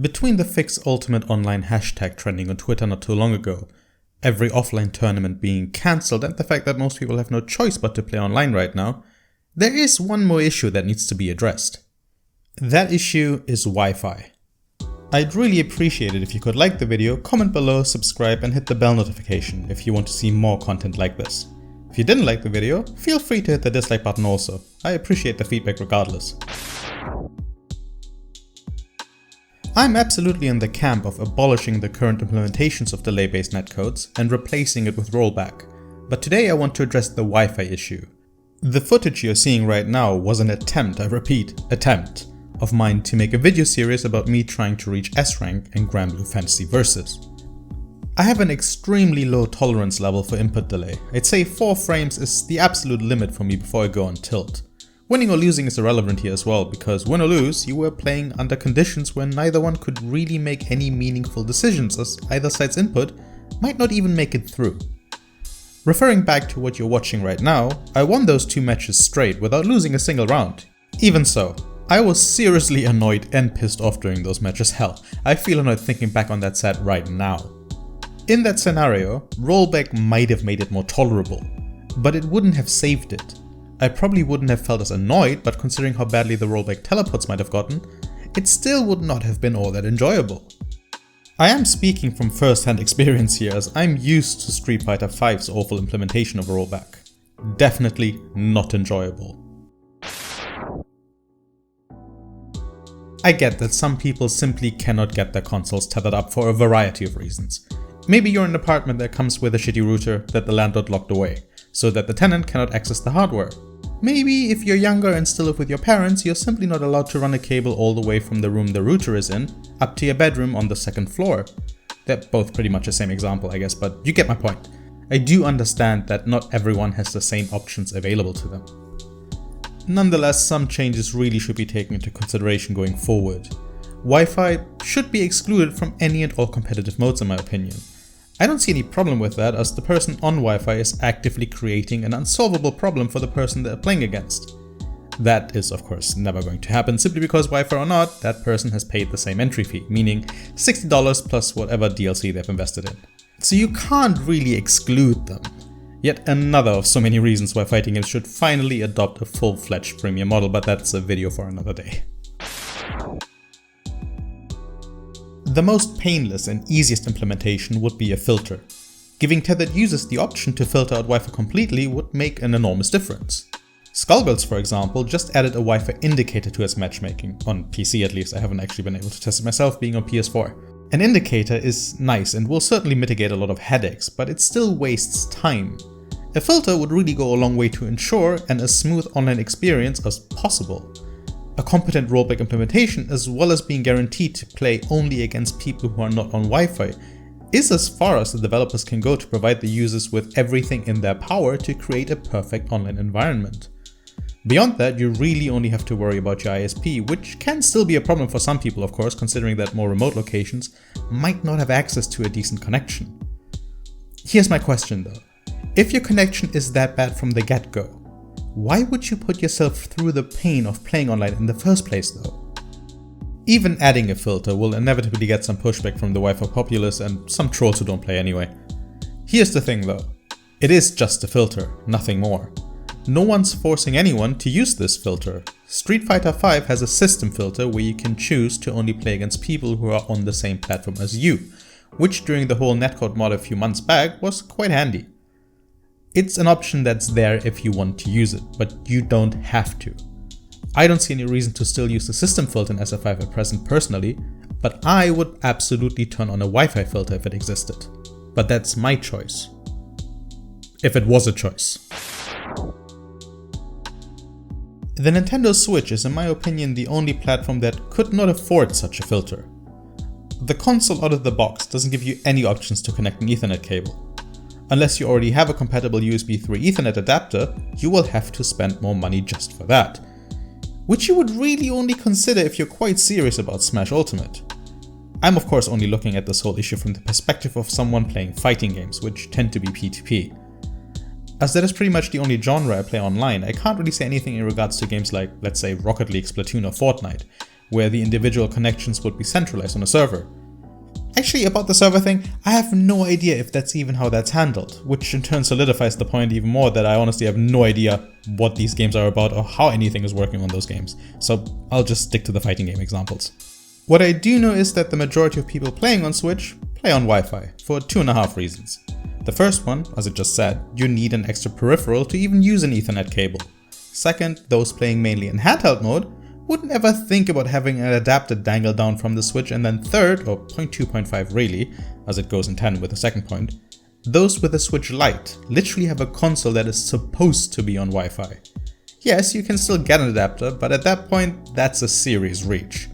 Between the fix Ultimate Online hashtag trending on Twitter not too long ago, every offline tournament being cancelled, and the fact that most people have no choice but to play online right now, there is one more issue that needs to be addressed. That issue is Wi-Fi. I'd really appreciate it if you could like the video, comment below, subscribe and hit the bell notification if you want to see more content like this. If you didn't like the video, feel free to hit the dislike button also. I appreciate the feedback regardless. I'm absolutely in the camp of abolishing the current implementations of delay-based netcodes and replacing it with rollback, but today I want to address the Wi-Fi issue. The footage you're seeing right now was an attempt, I repeat, attempt, of mine to make a video series about me trying to reach S rank in Granblue Fantasy Versus. I have an extremely low tolerance level for input delay. I'd say 4 frames is the absolute limit for me before I go on tilt. Winning or losing is irrelevant here as well, because win or lose, you were playing under conditions where neither one could really make any meaningful decisions, as either side's input might not even make it through. Referring back to what you're watching right now, I won those 2 matches straight without losing a single round. Even so, I was seriously annoyed and pissed off during those matches. Hell, I feel annoyed thinking back on that set right now. In that scenario, rollback might have made it more tolerable, but it wouldn't have saved it. I probably wouldn't have felt as annoyed, but considering how badly the rollback teleports might have gotten, it still would not have been all that enjoyable. I am speaking from first-hand experience here, as I'm used to Street Fighter V's awful implementation of rollback. Definitely not enjoyable. I get that some people simply cannot get their consoles tethered up for a variety of reasons. Maybe you're in an apartment that comes with a shitty router that the landlord locked away, so that the tenant cannot access the hardware. Maybe if you're younger and still live with your parents, you're simply not allowed to run a cable all the way from the room the router is in, up to your bedroom on the 2nd floor. They're both pretty much the same example, I guess, but you get my point. I do understand that not everyone has the same options available to them. Nonetheless, some changes really should be taken into consideration going forward. Wi-Fi should be excluded from any and all competitive modes in my opinion. I don't see any problem with that, as the person on Wi-Fi is actively creating an unsolvable problem for the person they're playing against. That is of course never going to happen, simply because Wi-Fi or not, that person has paid the same entry fee, meaning $60 plus whatever DLC they've invested in. So you can't really exclude them. Yet another of so many reasons why fighting games should finally adopt a full-fledged premium model, but that's a video for another day. The most painless and easiest implementation would be a filter. Giving tethered users the option to filter out Wi-Fi completely would make an enormous difference. Skullgirls, for example, just added a Wi-Fi indicator to its matchmaking, on PC at least. I haven't actually been able to test it myself, being on PS4. An indicator is nice and will certainly mitigate a lot of headaches, but it still wastes time. A filter would really go a long way to ensure as smooth online experience as possible. A competent rollback implementation, as well as being guaranteed to play only against people who are not on Wi-Fi, is as far as the developers can go to provide the users with everything in their power to create a perfect online environment. Beyond that, you really only have to worry about your ISP, which can still be a problem for some people of course, considering that more remote locations might not have access to a decent connection. Here's my question though. If your connection is that bad from the get-go, why would you put yourself through the pain of playing online in the first place though? Even adding a filter will inevitably get some pushback from the Wi-Fi populace and some trolls who don't play anyway. Here's the thing though, it is just a filter, nothing more. No one's forcing anyone to use this filter. Street Fighter V has a system filter where you can choose to only play against people who are on the same platform as you, which during the whole Netcode mod a few months back was quite handy. It's an option that's there if you want to use it, but you don't have to. I don't see any reason to still use the system filter in SF5 at present personally, but I would absolutely turn on a Wi-Fi filter if it existed. But that's my choice. If it was a choice. The Nintendo Switch is in my opinion the only platform that could not afford such a filter. The console out of the box doesn't give you any options to connect an Ethernet cable. Unless you already have a compatible USB 3 Ethernet adapter, you will have to spend more money just for that. Which you would really only consider if you're quite serious about Smash Ultimate. I'm of course only looking at this whole issue from the perspective of someone playing fighting games, which tend to be P2P. As that is pretty much the only genre I play online, I can't really say anything in regards to games like, let's say, Rocket League, Splatoon or Fortnite, where the individual connections would be centralized on a server. Actually, about the server thing, I have no idea if that's even how that's handled, which in turn solidifies the point even more that I honestly have no idea what these games are about or how anything is working on those games, so I'll just stick to the fighting game examples. What I do know is that the majority of people playing on Switch play on Wi-Fi for 2.5 reasons. The first one, as I just said, you need an extra peripheral to even use an Ethernet cable. Second, those playing mainly in handheld mode wouldn't ever think about having an adapter dangle down from the Switch. And then third, or point 2.5 really, as it goes in tandem with the second point, those with a Switch Lite literally have a console that is supposed to be on Wi-Fi. Yes, you can still get an adapter, but at that point, that's a serious reach.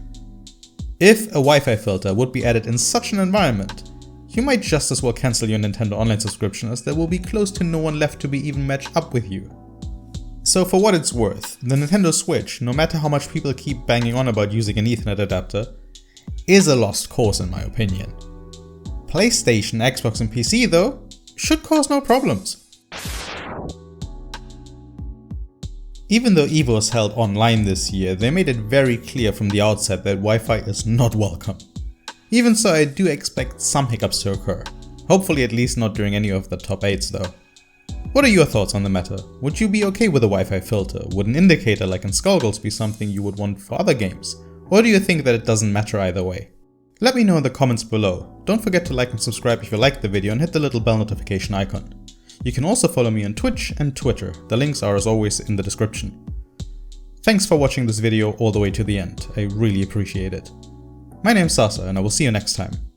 If a Wi-Fi filter would be added in such an environment, you might just as well cancel your Nintendo Online subscription, as there will be close to no one left to be even matched up with you. So for what it's worth, the Nintendo Switch, no matter how much people keep banging on about using an Ethernet adapter, is a lost cause in my opinion. PlayStation, Xbox and PC though, should cause no problems. Even though EVO was held online this year, they made it very clear from the outset that Wi-Fi is not welcome. Even so, I do expect some hiccups to occur. Hopefully at least not during any of the top 8s though. What are your thoughts on the matter? Would you be okay with a Wi-Fi filter? Would an indicator like in Skullgirls be something you would want for other games? Or do you think that it doesn't matter either way? Let me know in the comments below. Don't forget to like and subscribe if you liked the video and hit the little bell notification icon. You can also follow me on Twitch and Twitter. The links are as always in the description. Thanks for watching this video all the way to the end. I really appreciate it. My name's Sasa and I will see you next time.